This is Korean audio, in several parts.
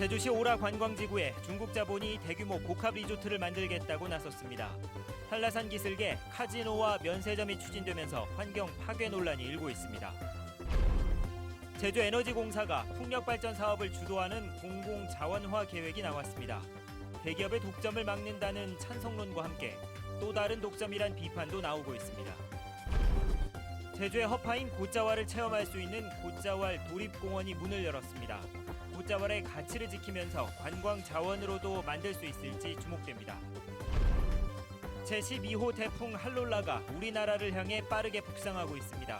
제주시 오라 관광지구에 중국 자본이 대규모 복합 리조트를 만들겠다고 나섰습니다. 한라산 기슭에 카지노와 면세점이 추진되면서 환경 파괴 논란이 일고 있습니다. 제주에너지공사가 풍력발전 사업을 주도하는 공공자원화 계획이 나왔습니다. 대기업의 독점을 막는다는 찬성론과 함께 또 다른 독점이란 비판도 나오고 있습니다. 제주의 허파인 곶자왈을 체험할 수 있는 곶자왈 도립공원이 문을 열었습니다. 곶자왈의 가치를 지키면서 관광 자원으로도 만들 수 있을지 주목됩니다. 제12호 태풍 할롤라가 우리나라를 향해 빠르게 북상하고 있습니다.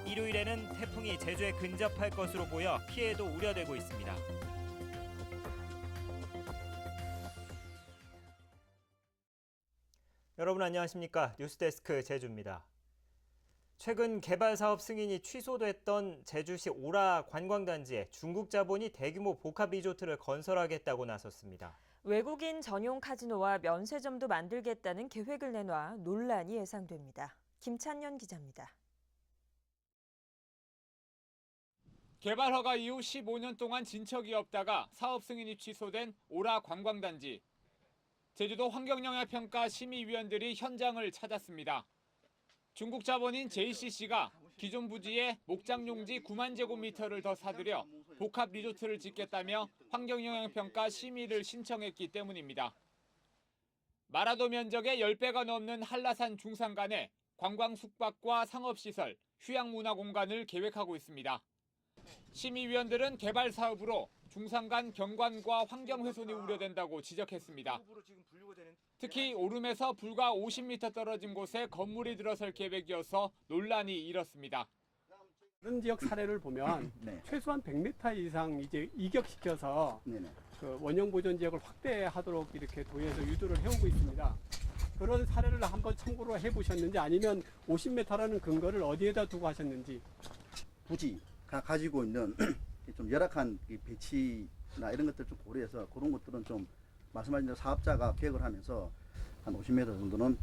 일요일에는 태풍이 제주에 근접할 것으로 보여 피해도 우려되고 있습니다. 여러분 안녕하십니까? 뉴스데스크 제주입니다. 최근 개발 사업 승인이 취소됐던 제주시 오라 관광단지에 중국 자본이 대규모 복합 리조트를 건설하겠다고 나섰습니다. 외국인 전용 카지노와 면세점도 만들겠다는 계획을 내놔 논란이 예상됩니다. 김찬년 기자입니다. 개발 허가 이후 15년 동안 진척이 없다가 사업 승인이 취소된 오라 관광단지. 제주도 환경영향평가 심의위원들이 현장을 찾았습니다. 중국 자본인 JCC가 기존 부지에 목장용지 9만 제곱미터를 더 사들여 복합 리조트를 짓겠다며 환경영향평가 심의를 신청했기 때문입니다. 마라도 면적의 10배가 넘는 한라산 중산간에 관광 숙박과 상업시설, 휴양문화공간을 계획하고 있습니다. 심의위원들은 개발 사업으로 중산간 경관과 환경훼손이 우려된다고 지적했습니다. 특히 오름에서 불과 50m 떨어진 곳에 건물이 들어설 계획이어서 논란이 일었습니다. 다른 지역 사례를 보면 네. 최소한 100m 이상 이제 이격시켜서 그 원형 보존 지역을 확대하도록 이렇게 도에서 유도를 해오고 있습니다. 그런 사례를 한번 참고로 해보셨는지 아니면 50m라는 근거를 어디에다 두고 하셨는지. 부지가 가지고 있는 좀 열악한 배치나 이런 것들 좀 고려해서 그런 것들은 좀 말씀하신 대로 사업자가 계획을 하면서 한 50m 정도는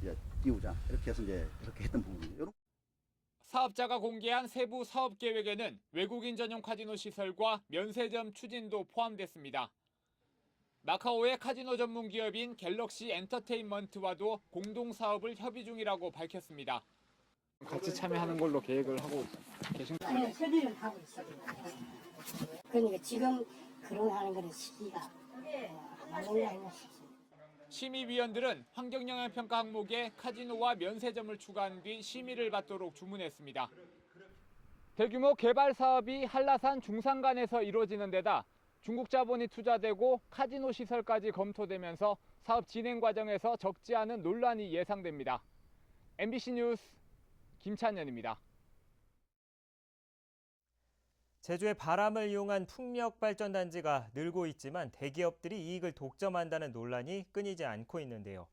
이제 띄우자 이렇게 해서 이제 그렇게 했던 부분이에요. 사업자가 공개한 세부 사업 계획에는 외국인 전용 카지노 시설과 면세점 추진도 포함됐습니다. 마카오의 카지노 전문 기업인 갤럭시 엔터테인먼트와도 공동 사업을 협의 중이라고 밝혔습니다. 같이 참여하는 걸로 계획을 하고 계신가요? 아니요, 협의를 하고 있어요. 그러니까 지금 그런 하는 거는 시기가 맞는 게 아닌가 싶습니다. 심의위원들은 환경영향평가 항목에 카지노와 면세점을 추가한 뒤 심의를 받도록 주문했습니다. 대규모 개발 사업이 한라산 중산간에서 이루어지는 데다 중국 자본이 투자되고 카지노 시설까지 검토되면서 사업 진행 과정에서 적지 않은 논란이 예상됩니다. MBC 뉴스 김찬현입니다. 제주의 바람을 이용한 풍력발전단지가 늘고 있지만 대기업들이 이익을 독점한다는 논란이 끊이지 않고 있는데요.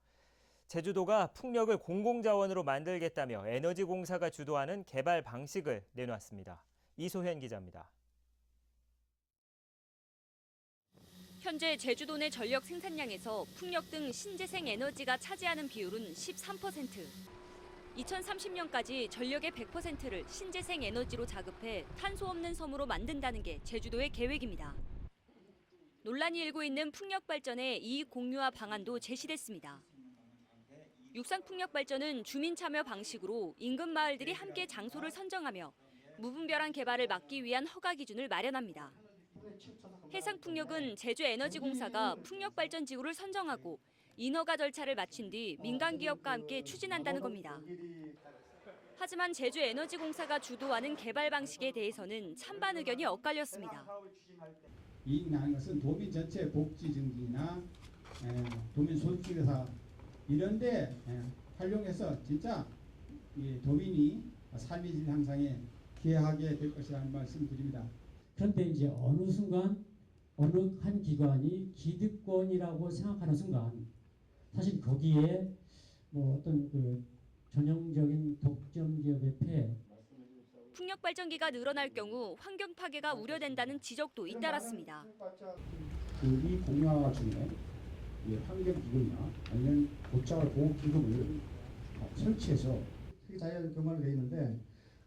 제주도가 풍력을 공공자원으로 만들겠다며 에너지공사가 주도하는 개발 방식을 내놨습니다. 이소현 기자입니다. 현재 제주도 내 전력 생산량에서 풍력 등 신재생 에너지가 차지하는 비율은 13%. 2030년까지 전력의 100%를 신재생 에너지로 자급해 탄소 없는 섬으로 만든다는 게 제주도의 계획입니다. 논란이 일고 있는 풍력 발전의 이익 공유화 방안도 제시됐습니다. 육상 풍력 발전은 주민 참여 방식으로 인근 마을들이 함께 장소를 선정하며 무분별한 개발을 막기 위한 허가 기준을 마련합니다. 해상 풍력은 제주에너지공사가 풍력 발전 지구를 선정하고 인허가 절차를 마친 뒤 민간 기업과 함께 추진한다는 겁니다. 하지만 제주에너지공사가 주도하는 개발 방식에 대해서는 찬반 의견이 엇갈렸습니다. 이익 나는 것은 도민 전체 복지 증진이나 도민 소득주의사 이런 데 활용해서 진짜 도민이 삶의 질 향상에 기여하게 될 것이라는 말씀을 드립니다. 그런데 이제 어느 순간 어느 한 기관이 기득권이라고 생각하는 순간 사실 거기에 뭐 어떤 그 전형적인 독점 기업의 폐해. 풍력 발전기가 늘어날 경우 환경 파괴가 우려된다는 지적도 잇따랐습니다. 이 공유화 중에 환경기금이나 아니면 곶자왈 보호기금을 설치해서 자연 경관으로 되어 있는데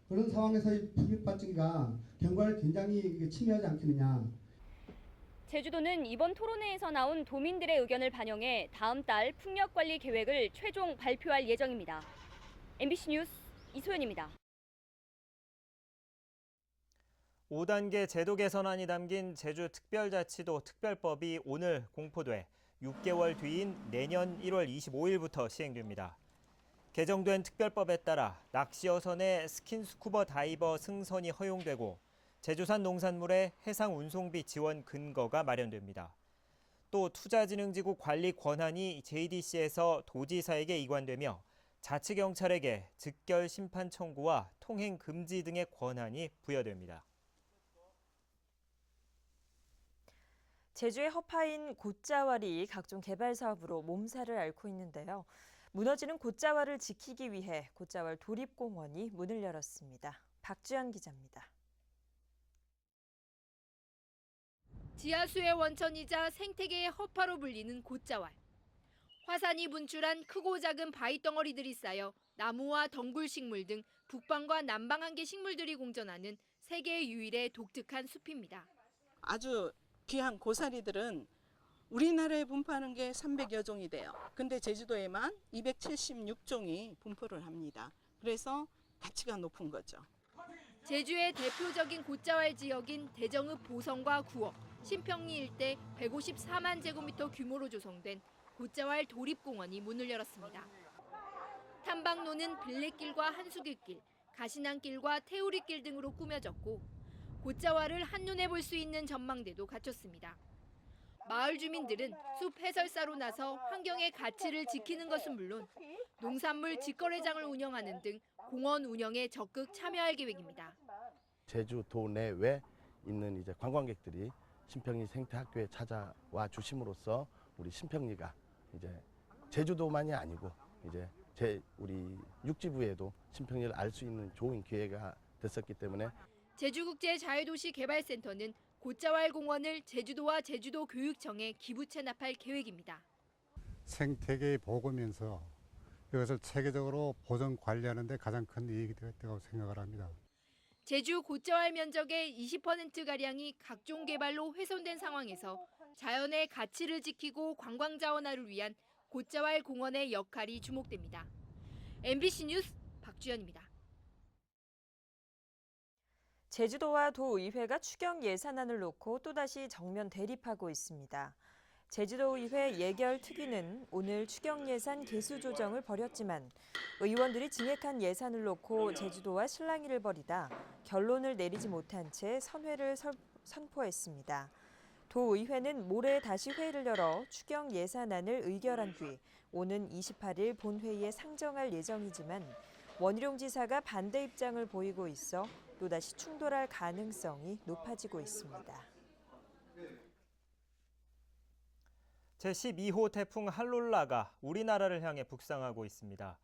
그런 상황에서 이 풍력 발전기가 경관을 굉장히 침해하지 않겠느냐. 제주도는 이번 토론회에서 나온 도민들의 의견을 반영해 다음 달 풍력 관리 계획을 최종 발표할 예정입니다. MBC 뉴스 이소연입니다. 5단계 제도 개선안이 담긴 제주특별자치도 특별법이 오늘 공포돼 6개월 뒤인 내년 1월 25일부터 시행됩니다. 개정된 특별법에 따라 낚시어선의 스킨스쿠버 다이버 승선이 허용되고 제주산 농산물의 해상 운송비 지원 근거가 마련됩니다. 또 투자진흥지구 관리 권한이 JDC에서 도지사에게 이관되며 자치경찰에게 즉결 심판 청구와 통행 금지 등의 권한이 부여됩니다. 제주의 허파인 곶자왈이 각종 개발 사업으로 몸살을 앓고 있는데요. 무너지는 곶자왈을 지키기 위해 곶자왈 도립공원이 문을 열었습니다. 박주연 기자입니다. 지하수의 원천이자 생태계의 허파로 불리는 곶자왈. 화산이 분출한 크고 작은 바위 덩어리들이 쌓여 나무와 덩굴 식물 등 북방과 남방 한계 식물들이 공존하는 세계 유일의 독특한 숲입니다. 아주 귀한 고사리들은 우리나라에 분포하는 게 300여 종이 돼요. 근데 제주도에만 276종이 분포를 합니다. 그래서 가치가 높은 거죠. 제주의 대표적인 곶자왈 지역인 대정읍 보성과 구업, 신평리 일대 154만 제곱미터 규모로 조성된 곶자왈 도립공원이 문을 열었습니다. 탐방로는 빌레길과 한수길길, 가시난길과 태우리길 등으로 꾸며졌고 곶자왈을 한눈에 볼 수 있는 전망대도 갖췄습니다. 마을 주민들은 숲 해설사로 나서 환경의 가치를 지키는 것은 물론 농산물 직거래장을 운영하는 등 공원 운영에 적극 참여할 계획입니다. 제주도 내외 있는 이제 관광객들이 신평리 생태학교에 찾아와 주심으로써 우리 신평리가 이제 제주도만이 아니고 이제 우리 육지부에도 신평리를 알 수 있는 좋은 기회가 됐었기 때문에 제주국제 자유도시 개발센터는 곶자왈 공원을 제주도와 제주도 교육청에 기부 체납할 계획입니다. 생태계의 보고면서 이것을 체계적으로 보존 관리하는 데 가장 큰 이익이 되었다고 생각을 합니다. 제주 곶자왈 면적의 20%가량이 각종 개발로 훼손된 상황에서 자연의 가치를 지키고 관광 자원화를 위한 곶자왈 공원의 역할이 주목됩니다. MBC 뉴스 박주연입니다. 제주도와 도의회가 추경 예산안을 놓고 또다시 정면 대립하고 있습니다. 제주도의회 예결특위는 오늘 추경 예산 개수 조정을 벌였지만 의원들이 증액한 예산을 놓고 제주도와 실랑이를 벌이다 결론을 내리지 못한 채 선회를 선포했습니다. 도의회는 모레 다시 회의를 열어 추경 예산안을 의결한 뒤 오는 28일 본회의에 상정할 예정이지만 원희룡 지사가 반대 입장을 보이고 있어 또다시 충돌할 가능성이 높아지고 있습니다. 제12호 태풍 할롤라가 우리나라를 향해 북상하고 있습니다.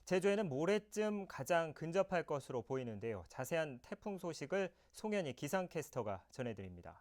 제주에는 모레쯤 가장 근접할 것으로 보이는데요. 자세한 태풍 소식을 송현희 기상캐스터가 전해드립니다.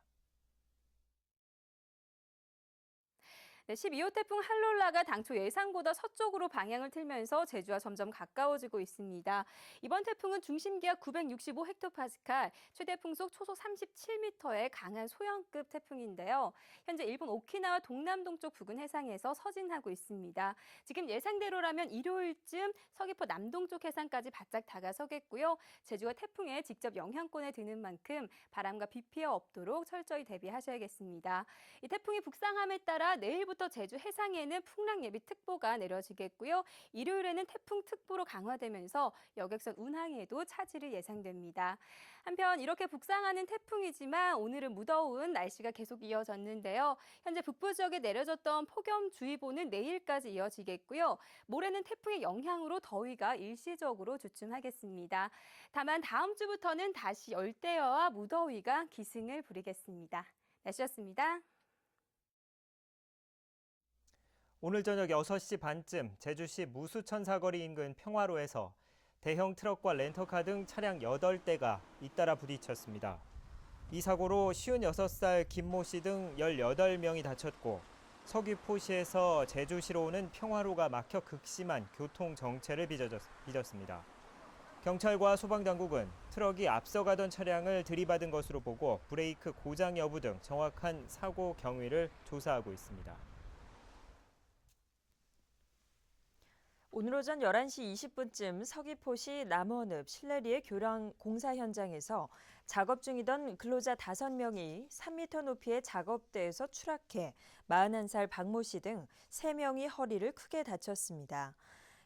네, 12호 태풍 할롤라가 당초 예상보다 서쪽으로 방향을 틀면서 제주와 점점 가까워지고 있습니다. 이번 태풍은 중심기압 965헥토파스칼, 최대 풍속 초속 37m의 강한 소형급 태풍인데요. 현재 일본 오키나와 동남동쪽 부근 해상에서 서진하고 있습니다. 지금 예상대로라면 일요일쯤 서귀포 남동쪽 해상까지 바짝 다가서겠고요. 제주가 태풍에 직접 영향권에 드는 만큼 바람과 비 피해 없도록 철저히 대비하셔야겠습니다. 이 태풍이 북상함에 따라 내일부터 제주 해상에는 풍랑 예비 특보가 내려지겠고요. 일요일에는 태풍 특보로 강화되면서 여객선 운항에도 차질이 예상됩니다. 한편 이렇게 북상하는 태풍이지만 오늘은 무더운 날씨가 계속 이어졌는데요. 현재 북부 지역에 내려졌던 폭염주의보는 내일까지 이어지겠고요. 모레는 태풍의 영향으로 더위가 일시적으로 주춤하겠습니다. 다만 다음 주부터는 다시 열대야와 무더위가 기승을 부리겠습니다. 날씨였습니다. 오늘 저녁 6시 반쯤 제주시 무수천 사거리 인근 평화로에서 대형 트럭과 렌터카 등 차량 8대가 잇따라 부딪혔습니다. 이 사고로 56살 김모 씨 등 18명이 다쳤고 서귀포시에서 제주시로 오는 평화로가 막혀 극심한 교통 정체를 빚었습니다. 경찰과 소방당국은 트럭이 앞서가던 차량을 들이받은 것으로 보고 브레이크 고장 여부 등 정확한 사고 경위를 조사하고 있습니다. 오늘 오전 11시 20분쯤 서귀포시 남원읍 신내리의 교량 공사 현장에서 작업 중이던 근로자 5명이 3m 높이의 작업대에서 추락해 41살 박모 씨 등 3명이 허리를 크게 다쳤습니다.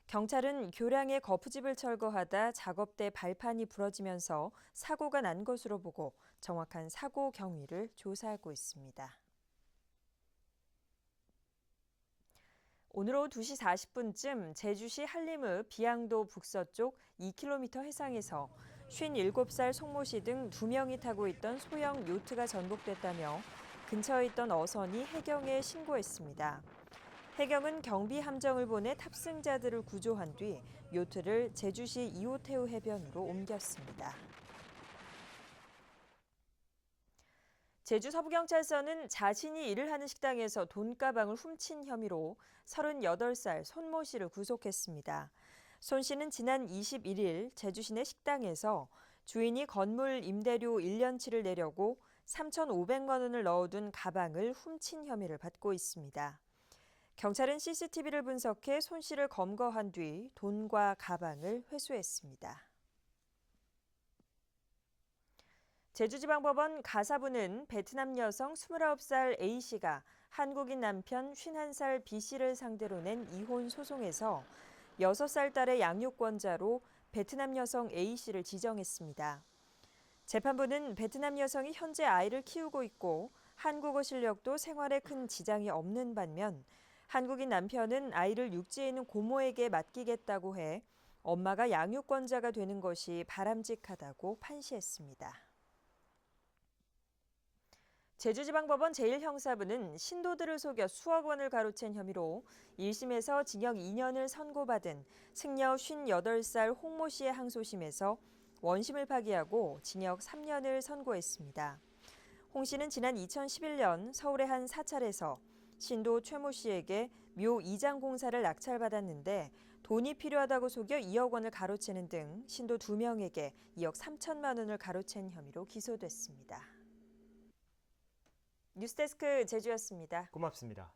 경찰은 교량의 거푸집을 철거하다 작업대 발판이 부러지면서 사고가 난 것으로 보고 정확한 사고 경위를 조사하고 있습니다. 오늘 오후 2시 40분쯤 제주시 한림읍 비양도 북서쪽 2km 해상에서 57살 송모 씨 등 2명이 타고 있던 소형 요트가 전복됐다며 근처에 있던 어선이 해경에 신고했습니다. 해경은 경비 함정을 보내 탑승자들을 구조한 뒤 요트를 제주시 이호태우 해변으로 옮겼습니다. 제주 서부경찰서는 자신이 일을 하는 식당에서 돈가방을 훔친 혐의로 38살 손모 씨를 구속했습니다. 손 씨는 지난 21일 제주 시내 식당에서 주인이 건물 임대료 1년치를 내려고 3,500만 원을 넣어둔 가방을 훔친 혐의를 받고 있습니다. 경찰은 CCTV를 분석해 손 씨를 검거한 뒤 돈과 가방을 회수했습니다. 제주지방법원 가사부는 베트남 여성 29살 A씨가 한국인 남편 51살 B씨를 상대로 낸 이혼 소송에서 6살 딸의 양육권자로 베트남 여성 A씨를 지정했습니다. 재판부는 베트남 여성이 현재 아이를 키우고 있고 한국어 실력도 생활에 큰 지장이 없는 반면 한국인 남편은 아이를 육지에 있는 고모에게 맡기겠다고 해 엄마가 양육권자가 되는 것이 바람직하다고 판시했습니다. 제주지방법원 제1형사부는 신도들을 속여 수억 원을 가로챈 혐의로 1심에서 징역 2년을 선고받은 승려 58살 홍모 씨의 항소심에서 원심을 파기하고 징역 3년을 선고했습니다. 홍 씨는 지난 2011년 서울의 한 사찰에서 신도 최모 씨에게 묘 이장 공사를 낙찰받았는데 돈이 필요하다고 속여 2억 원을 가로채는 등 신도 2명에게 2억 3천만 원을 가로챈 혐의로 기소됐습니다. 뉴스데스크 제주였습니다. 고맙습니다.